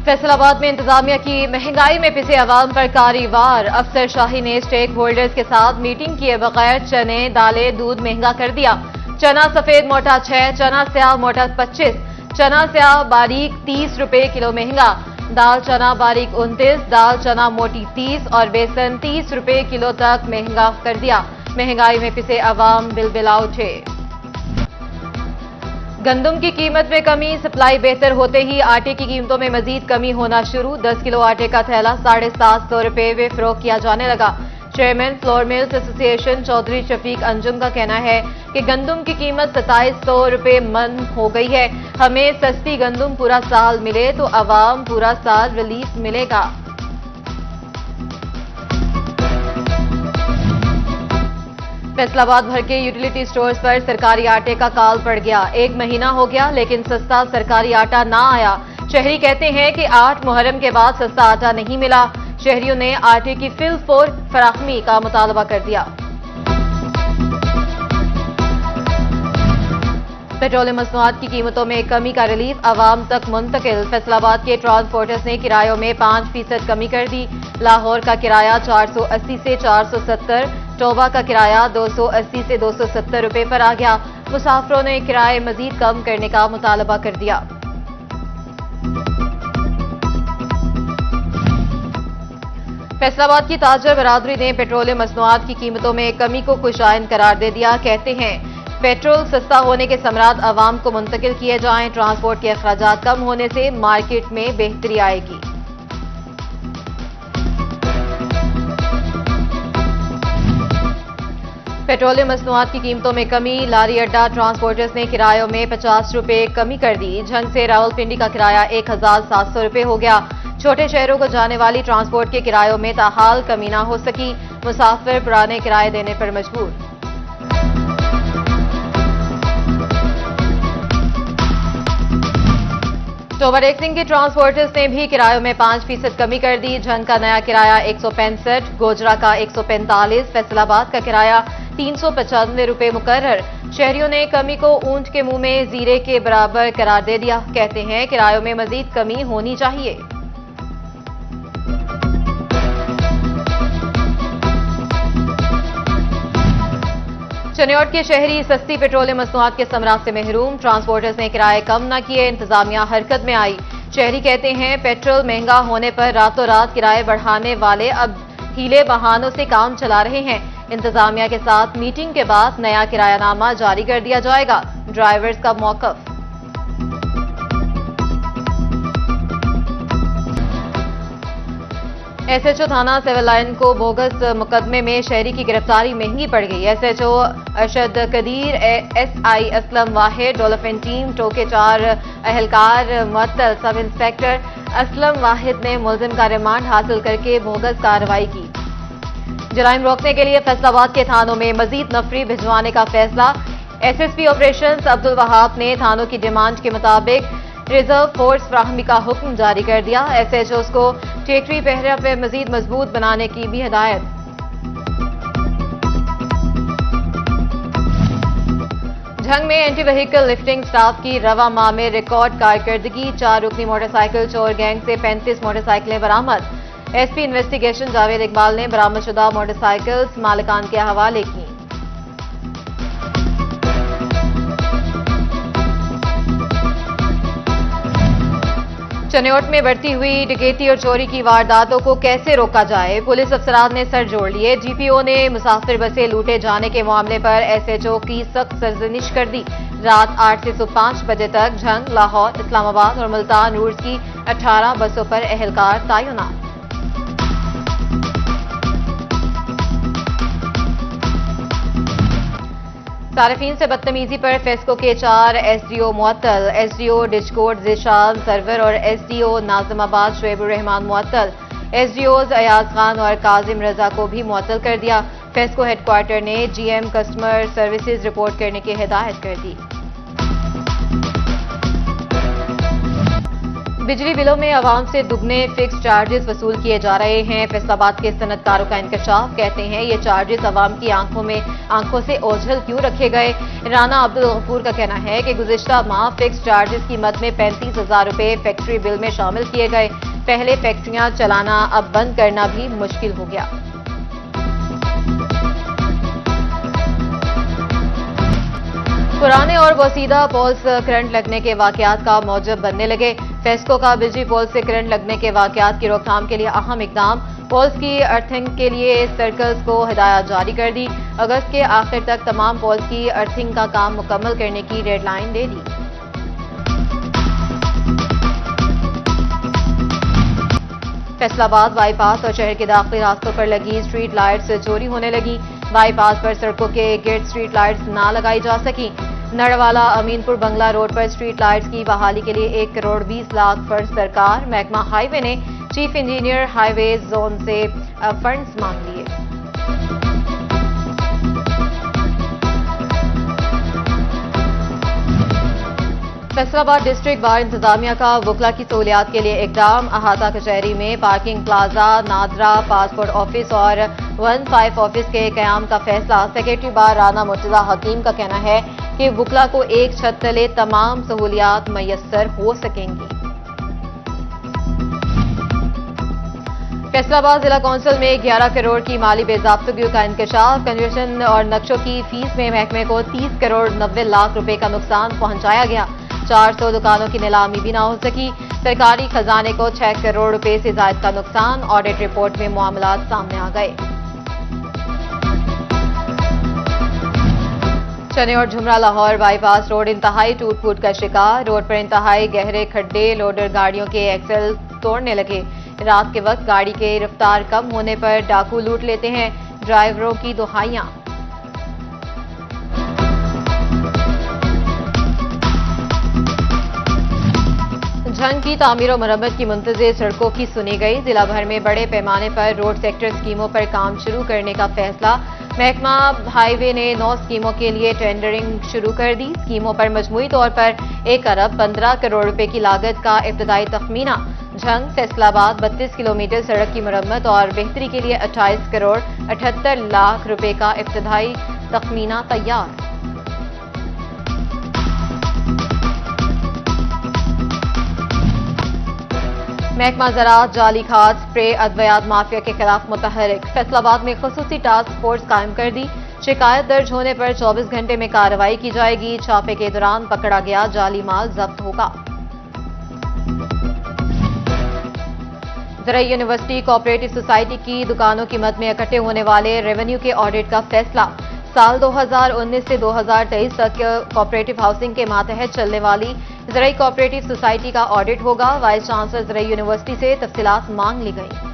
फैसलाबाद में इंतजामिया की महंगाई में पिसे अवाम पर कारी वार। अफसर शाही ने स्टेक होल्डर्स के साथ मीटिंग किए बगैर चने, दालें, दूध महंगा कर दिया। चना सफेद मोटा 6, चना स्याह मोटा 25, चना स्याह बारीक 30 रुपए किलो महंगा। दाल चना बारीक 29, दाल चना मोटी 30 और बेसन 30 रुपए किलो तक महंगा कर दिया। महंगाई में पिसे अवाम बिलबिला उठे। गंदम की कीमत में कमी, सप्लाई बेहतर होते ही आटे की कीमतों में मजीद कमी होना शुरू। 10 किलो आटे का थैला 750 रुपए में फरोख्त किया जाने लगा। Chairman flour mills association Chaudhry Shafiq Anjum का कहना है कि गंदम की कीमत 2700 रुपए मन हो गई है। हमें सस्ती गंदम पूरा साल मिले तो अवाम पूरा साल रिलीफ मिलेगा। फैसलाबाद भर के यूटिलिटी स्टोर्स पर सरकारी आटे का काल पड़ गया। 1 महीना हो गया लेकिन सस्ता सरकारी आटा ना आया। शहरी कहते हैं कि 8 मुहर्रम के बाद सस्ता आटा नहीं मिला। शहरियों ने आटे की फिल फोर फराहमी का मुतालबा कर दिया। पेट्रोलियम मसनूआत की कीमतों में कमी का रिलीफ अवाम तक मुंतकिल। फैसलाबाद के ट्रांसपोर्टर्स ने किरायों में 5% कमी कर दी। लाहौर का किराया 480 से 470, टोबा का किराया 280 से 270 रुपए पर आ गया। मुसाफिरों ने किराए मजीद कम करने का मुतालबा कर दिया। फैसलाबाद की ताजर बरादरी ने पेट्रोलियम मसनूआत की कीमतों में कमी को खुशाइन करार दे दिया। कहते हैं पेट्रोल सस्ता होने के समरात अवाम को मुंतकिल किए जाएं। ट्रांसपोर्ट के अखराजात कम होने से मार्केट में बेहतरी आएगी। पेट्रोलियम मसनूआत की कीमतों में कमी, लारी अड्डा ट्रांसपोर्टर्स ने किरायों में 50 रुपए कमी कर दी। झंग से रावलपिंडी का किराया 1700 रुपए हो गया। छोटे शहरों को जाने वाली ट्रांसपोर्ट के किरायों में ताहाल कमी ना हो सकी। मुसाफिर पुराने किराए देने पर मजबूर। टोबा रेसिंग के ट्रांसपोर्टर्स ने भी किरायों में 5% कमी कर दी। झंग का नया किराया 165, गोजरा का 145, फैसलाबाद का किराया 395 रुपए मुकर्रर। शहरियों ने कमी को ऊंट के मुंह में जीरे के बराबर करार दे दिया। कहते हैं किरायों में मजीद कमी होनी चाहिए। चनियोट के शहरी सस्ती पेट्रोलियम मसनूआत के समरात से महरूम। ट्रांसपोर्टर्स ने किराए कम न किए, इंतजामिया हरकत में आई। शहरी कहते हैं पेट्रोल महंगा होने पर रातों रात किराए बढ़ाने वाले अब हीले बहानों से काम चला रहे हैं। इंतजामिया के साथ मीटिंग के बाद नया किरायानामा जारी कर दिया जाएगा। ड्राइवर्स का मौकफ। एसएचओ थाना सिविल लाइन को बोगस मुकदमे में शहरी की गिरफ्तारी महंगी पड़ गई। एसएचओ अरशद कदीर, एसआई असलम वाहिद, डेवलपमेंट टीम टोके 4 अहलकार मुअत्तल। सब इंस्पेक्टर असलम वाहिद ने मुलजिम का रिमांड हासिल करके बोगस कार्रवाई की। जराइम रोकने के लिए फैसलाबाद के थानों में मजीद नफरी भिजवाने का फैसला। एसएसपी ऑपरेशंस अब्दुल वहाब ने थानों की डिमांड के मुताबिक रिजर्व फोर्स फ्राहमी का हुक्म जारी कर दिया। एसएचओस को टेटरी पहरा पर मजीद मजबूत बनाने की भी हिदायत। झंग में एंटी व्हीकल लिफ्टिंग स्टाफ की रवा माह में रिकॉर्ड कारकर्दगी। 4 रुकनी मोटरसाइकिल चोर गैंग से 35 मोटरसाइकिलें बरामद। एसपी इन्वेस्टिगेशन जावेद इकबाल ने बरामदशुदा मोटरसाइकिल्स मालिकान के हवाले की। चनियोट में बढ़ती हुई डकैती और चोरी की वारदातों को कैसे रोका जाए, पुलिस अफसरान ने सर जोड़ लिए। जीपीओ ने मुसाफिर बसें लूटे जाने के मामले पर एसएचओ की सख्त सरजनिश कर दी। रात 8 से सुबह 5 बजे तक झंग, लाहौर, इस्लामाबाद और मुल्तान रूट्स की 18 बसों पर एहलकार तैनात। सार्फिन से बदतमीजी पर फेस्को के 4 एसडीओ मुअत्तल। एसडीओ डिजकोट जिशान सरवर और एसडीओ नाजिमाबाद शुएबुर रहमान मुअत्तल। एसडीओज अयाज खान और काजिम रजा को भी मुअत्तल कर दिया। फेस्को हेडक्वार्टर ने जीएम कस्टमर सर्विसेज रिपोर्ट करने की हिदायत कर दी। बिजली बिलों में आवाम से दुगने फिक्स चार्जेस वसूल किए जा रहे हैं। फैसलाबाद के सनतकारों का इंकशाफ, कहते हैं ये चार्जेस आवाम की आंखों से ओझल क्यों रखे गए। राना अब्दुल गफूर का कहना है कि गुज़िश्ता माह फिक्स चार्जेस की मद में 35,000 रुपए फैक्ट्री बिल में शामिल किए गए। पहले फैक्ट्रियां चलाना अब बंद करना भी मुश्किल हो गया। पुराने और वसीदा पोल्स करंट लगने के वाकयात का मौजब बनने लगे। फेस्को का बिजली पोल से करंट लगने के वाकयात की रोकथाम के लिए अहम इकदाम। पोल्स की अर्थिंग के लिए सर्कल्स को हिदायत जारी कर दी। अगस्त के आखिर तक तमाम पोल्स की अर्थिंग का काम मुकम्मल करने की डेडलाइन दे दी। फैसलाबाद बाईपास और शहर के दाखिली रास्तों पर लगी स्ट्रीट लाइट्स चोरी होने लगी। बाईपास पर सड़कों के गिर्द स्ट्रीट लाइट्स ना लगाई जा सकी। नड़वाला अमीनपुर बंगला रोड पर स्ट्रीट लाइट्स की बहाली के लिए 1 करोड़ 20 लाख फंड सरकार। महकमा हाईवे ने चीफ इंजीनियर हाईवे जोन से फंड्स मांग लिए। फैसलाबाद डिस्ट्रिक्ट बार इंतजामिया का वकला की सहूलियात के लिए इकदाम। अहाता कचहरी में parking plaza, NADRA passport office और 15 ऑफिस के कयाम का फैसला। सेक्रेटरी बार राना मुर्तजा हकीम का कहना है कि वकला को एक छत तले तमाम सहूलियात मैसर हो सकेंगी। फैसलाबाद जिला कौंसिल में 11 करोड़ की माली बेजाब्तगी का इंकशाफ। कंजूशन और नक्शों की फीस में महकमे को 30 करोड़ 90 लाख रुपए का नुकसान पहुंचाया गया। 400 दुकानों की नीलामी भी न हो सकी। सरकारी खजाने को 6 करोड़ रुपए से ज्यादा का नुकसान। ऑडिट रिपोर्ट में मामलात सामने आ गए। चने और झुमरा लाहौर बाईपास रोड इंतहाई टूट फूट का शिकार। रोड पर इंतहाई गहरे खड्डे, लोडर गाड़ियों के एक्सेल तोड़ने लगे। रात के वक्त गाड़ी के रफ्तार कम होने पर डाकू लूट लेते हैं। ड्राइवरों की दुहाइयां। झंग की तामीर और मरम्मत की मुंतज़िर सड़कों की सुनी गई। जिला भर में बड़े पैमाने पर रोड सेक्टर स्कीमों पर काम शुरू करने का फैसला। महकमा हाईवे ने 9 स्कीमों के लिए टेंडरिंग शुरू कर दी। स्कीमों पर मजमूई तौर पर 1 अरब 15 करोड़ रुपए की लागत का इब्तदाई तखमीना। झंग फैसलाबाद 32 किलोमीटर सड़क की मरम्मत और बेहतरी के लिए 28 करोड़ 78 लाख रुपए का इब्तदाई तखमीना तैयार। महकमा ज़राअत जाली खाद स्प्रे अद्वियात माफिया के खिलाफ मुतहरिक। फैसलाबाद में खुसूसी टास्क फोर्स कायम कर दी। शिकायत दर्ज होने पर 24 घंटे में कार्रवाई की जाएगी। छापे के दौरान पकड़ा गया जाली माल जब्त होगा। ज़राई यूनिवर्सिटी कोऑपरेटिव सोसाइटी की दुकानों की मद में इकट्ठे होने वाले रेवेन्यू के ऑडिट का फैसला। साल 2019 से 2023 तक कोऑपरेटिव हाउसिंग के मातहत चलने वाली ज़राई कोऑपरेटिव सोसाइटी का ऑडिट होगा। वाइस चांसलर ज़राई यूनिवर्सिटी से तफसीलात मांग ली गई।